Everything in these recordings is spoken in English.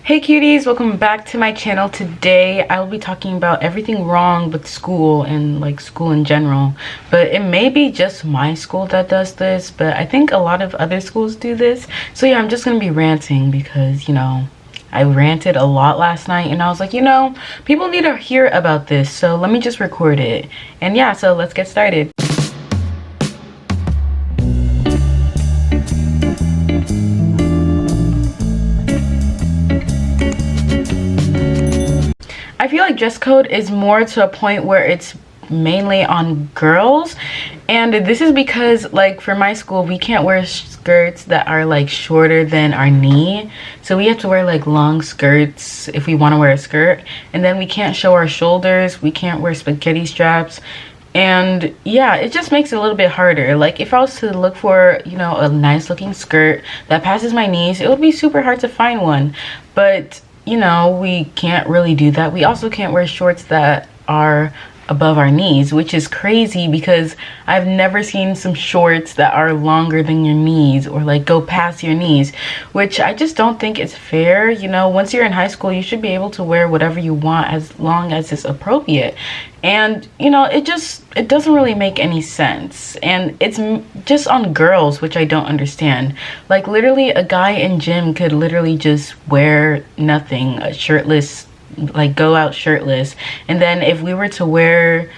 Hey cuties, welcome back to my channel. Today I will be talking about everything wrong with school and like school in general, but it may be just my school that does this, but I think a lot of other schools do this. So yeah, I'm just gonna be ranting because I ranted a lot last night and I was like, people need to hear about this, so let me just record it. And yeah, so let's get started. I feel like dress code is more to a point where it's mainly on girls, and this is because like for my school we can't wear skirts that are like shorter than our knee, so we have to wear like long skirts if we want to wear a skirt, and then we can't show our shoulders, we can't wear spaghetti straps. And yeah, it just makes it a little bit harder. Like if I was to look for a nice looking skirt that passes my knees, it would be super hard to find one. But we can't really do that. We also can't wear shorts that are above our knees, which is crazy because I've never seen some shorts that are longer than your knees or like go past your knees, which I just don't think is fair. Once you're in high school, you should be able to wear whatever you want as long as it's appropriate. And it doesn't really make any sense, and it's just on girls, which I don't understand. Like literally a guy in gym could literally just wear nothing, shirtless, like go out shirtless, and then if we were to wear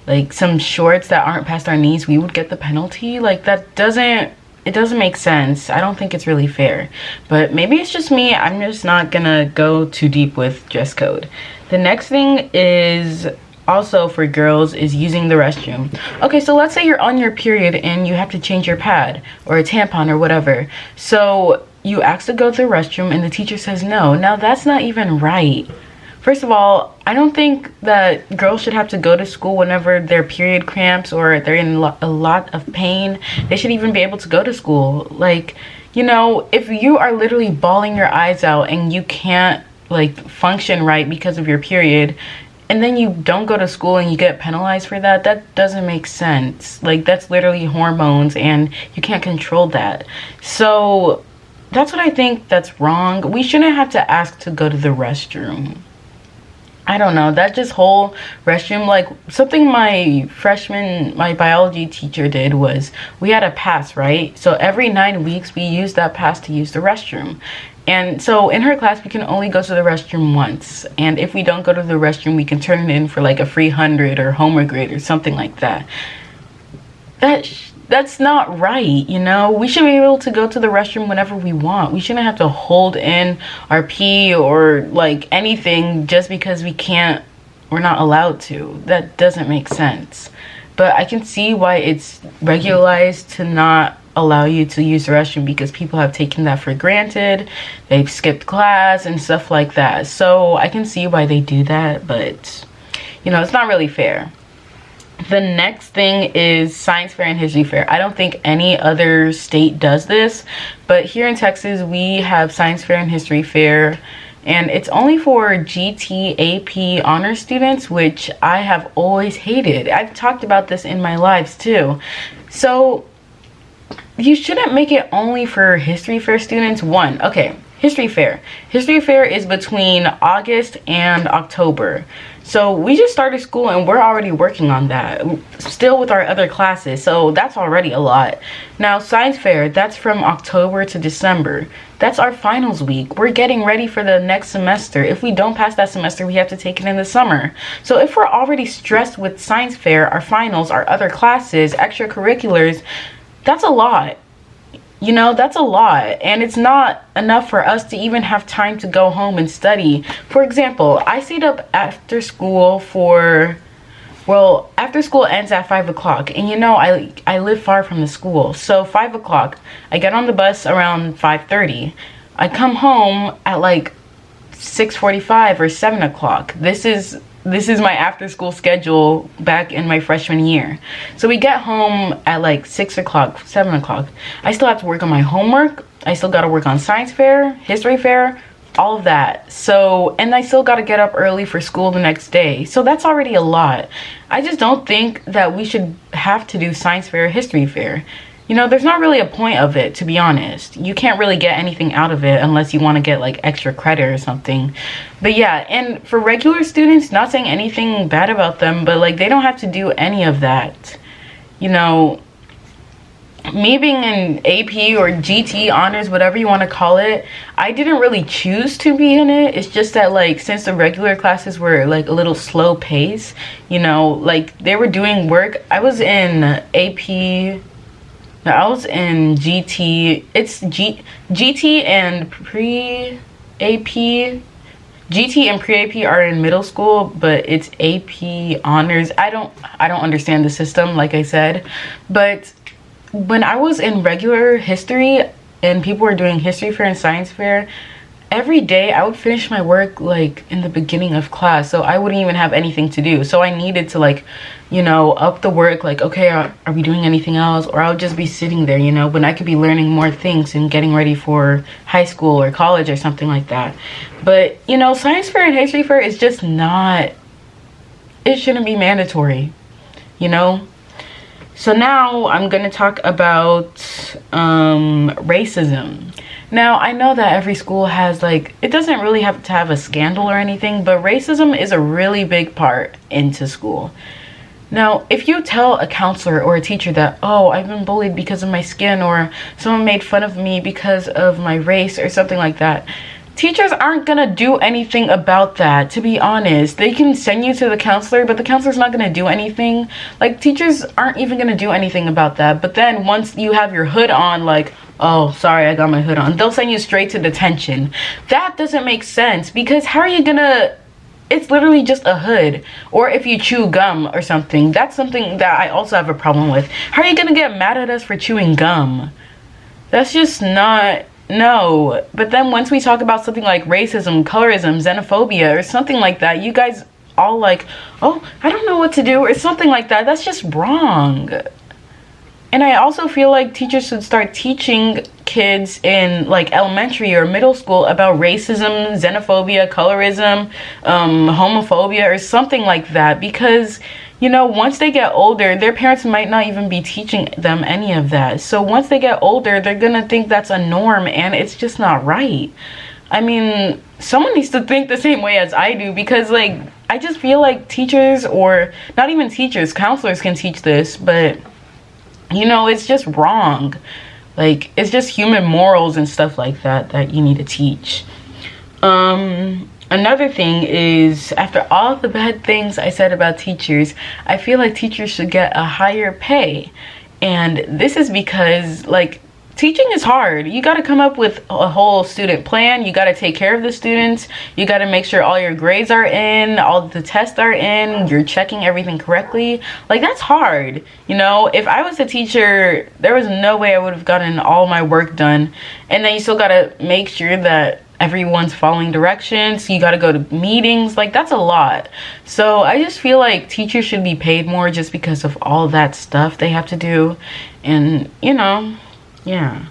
like some shorts that aren't past our knees, we would get the penalty. Like it doesn't make sense. I don't think it's really fair, but maybe it's just me. I'm just not gonna go too deep with dress code. The next thing is also for girls is using the restroom. Okay, so let's say you're on your period and you have to change your pad or a tampon or whatever, so you ask to go to the restroom and the teacher says no. Now that's not even right. First of all, I don't think that girls should have to go to school whenever their period cramps or they're in a lot of pain. They should even be able to go to school. Like, if you are literally bawling your eyes out and you can't like function right because of your period, and then you don't go to school and you get penalized for that, that doesn't make sense. Like that's literally hormones and you can't control that. So that's what I think that's wrong. We shouldn't have to ask to go to the restroom. I don't know, that just whole restroom, like something my biology teacher did was we had a pass, right? So every 9 weeks we used that pass to use the restroom. And so in her class we can only go to the restroom once, and if we don't go to the restroom we can turn it in for like a free 100 or homework grade or something like that. That's not right. We should be able to go to the restroom whenever we want. We shouldn't have to hold in our pee or like anything just because we're not allowed to. That doesn't make sense. But I can see why it's regularized to not allow you to use the restroom, because people have taken that for granted. They've skipped class and stuff like that. So I can see why they do that, but it's not really fair. The next thing is science fair and history fair. I don't think any other state does this, but here in Texas we have science fair and history fair, and it's only for GTAP honor students, which I have always hated. I've talked about this in my lives too. So you shouldn't make it only for history fair students. Okay, history fair. History fair is between August and October. So we just started school and we're already working on that, still with our other classes, so that's already a lot. Now science fair, that's from October to December. That's our finals week. We're getting ready for the next semester. If we don't pass that semester, we have to take it in the summer. So if we're already stressed with science fair, our finals, our other classes, extracurriculars, that's a lot. That's a lot, and it's not enough for us to even have time to go home and study. For example, I stayed up after school after school ends at 5 o'clock, and I live far from the school, so 5 o'clock, I get on the bus around 5:30. I come home at like 6:45 or 7 o'clock. This is my after school schedule back in my freshman year. So we get home at like 6 o'clock, 7 o'clock. I still have to work on my homework. I still got to work on science fair, history fair, all of that. So, and I still got to get up early for school the next day. So that's already a lot. I just don't think that we should have to do science fair, history fair. you know, there's not really a point of it, to be honest. You can't really get anything out of it unless you want to get like extra credit or something. But yeah, and for regular students, not saying anything bad about them, but like they don't have to do any of that. You know, me being in AP or GT honors, whatever you want to call it, I didn't really choose to be in it. It's just that like since the regular classes were like a little slow pace, you know, like they were doing work. I was in AP. No, I was in GT. It's GT and pre-AP. GT and pre-AP are in middle school, but it's AP honors. I don't understand the system, like I said. But when I was in regular history and people were doing history fair and science fair, every day I would finish my work like in the beginning of class, so I wouldn't even have anything to do. So I needed to like, you know, up the work, like, okay, are we doing anything else? Or I'll just be sitting there, you know, when I could be learning more things and getting ready for high school or college or something like that. But, you know, science fair and history fair is just not, it shouldn't be mandatory, you know? So now I'm going to talk about racism. Now, I know that every school has like, it doesn't really have to have a scandal or anything, but racism is a really big part into school. Now, if you tell a counselor or a teacher that, oh, I've been bullied because of my skin, or someone made fun of me because of my race or something like that, teachers aren't gonna do anything about that, to be honest. They can send you to the counselor, but the counselor's not gonna do anything. Like, teachers aren't even gonna do anything about that. But then once you have your hood on, like, oh, sorry, I got my hood on, they'll send you straight to detention. That doesn't make sense, because how are you gonna, it's literally just a hood. Or if you chew gum or something, that's something that I also have a problem with. How are you gonna get mad at us for chewing gum? That's just not, no. But then once we talk about something like racism, colorism, xenophobia, or something like that, you guys all like, oh, I don't know what to do, or something like that. That's just wrong. And I also feel like teachers should start teaching kids in like elementary or middle school about racism, xenophobia, colorism, homophobia, or something like that. Because, you know, once they get older, their parents might not even be teaching them any of that. So once they get older, they're gonna think that's a norm, and it's just not right. I mean, someone needs to think the same way as I do, because like, I just feel like teachers, or not even teachers, counselors can teach this, but you know, it's just wrong. Like, it's just human morals and stuff like that that you need to teach. Another thing is, after all the bad things I said about teachers, I feel like teachers should get a higher pay. And this is because, like, teaching is hard. You got to come up with a whole student plan. You got to take care of the students. You got to make sure all your grades are in, all the tests are in, you're checking everything correctly. Like, that's hard. You know, if I was a teacher, there was no way I would have gotten all my work done. And then you still got to make sure that everyone's following directions. You got to go to meetings. Like, that's a lot. So I just feel like teachers should be paid more just because of all that stuff they have to do. And, you know, yeah.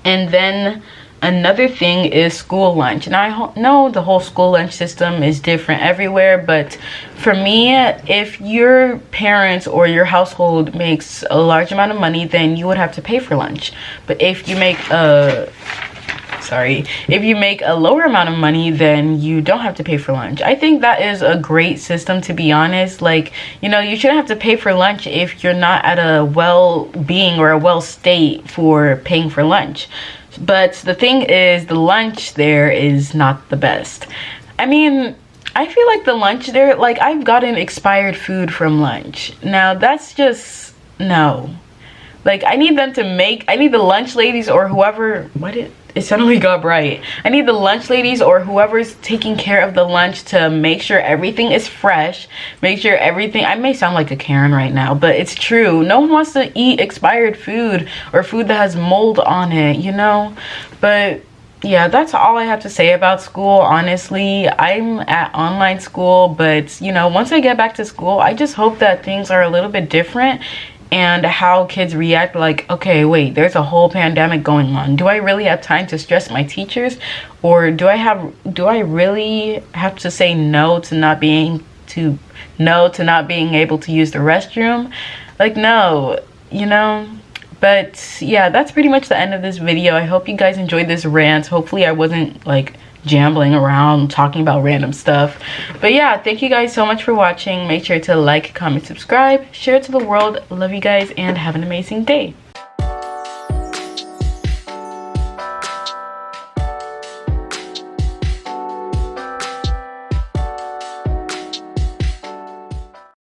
And then another thing is school lunch. And I know the whole school lunch system is different everywhere, but for me, if your parents or your household makes a large amount of money, then you would have to pay for lunch. But if you make if you make a lower amount of money, then you don't have to pay for lunch. I think that is a great system, to be honest. Like, you know, you shouldn't have to pay for lunch if you're not at a well-being or a well state for paying for lunch. But the thing is, the lunch there is not the best. I mean, I feel like the lunch there, like, I've gotten expired food from lunch. Now, that's just, no. Like, I need the lunch ladies or whoever, it suddenly got bright. I need the lunch ladies or whoever's taking care of the lunch to make sure everything is fresh. Make sure everything, I may sound like a Karen right now, but it's true. No one wants to eat expired food or food that has mold on it, you know? But yeah, that's all I have to say about school, honestly. I'm at online school, but you know, once I get back to school, I just hope that things are a little bit different. And how kids react, like, okay, wait, there's a whole pandemic going on. Do I really have time to stress my teachers? Or do I really have to say no to not being able to use the restroom? Like, no, you know? But yeah, that's pretty much the end of this video. I hope you guys enjoyed this rant. Hopefully I wasn't like jambling around talking about random stuff. But yeah, thank you guys so much for watching. Make sure to like, comment, subscribe, share it to the world. Love you guys and have an amazing day.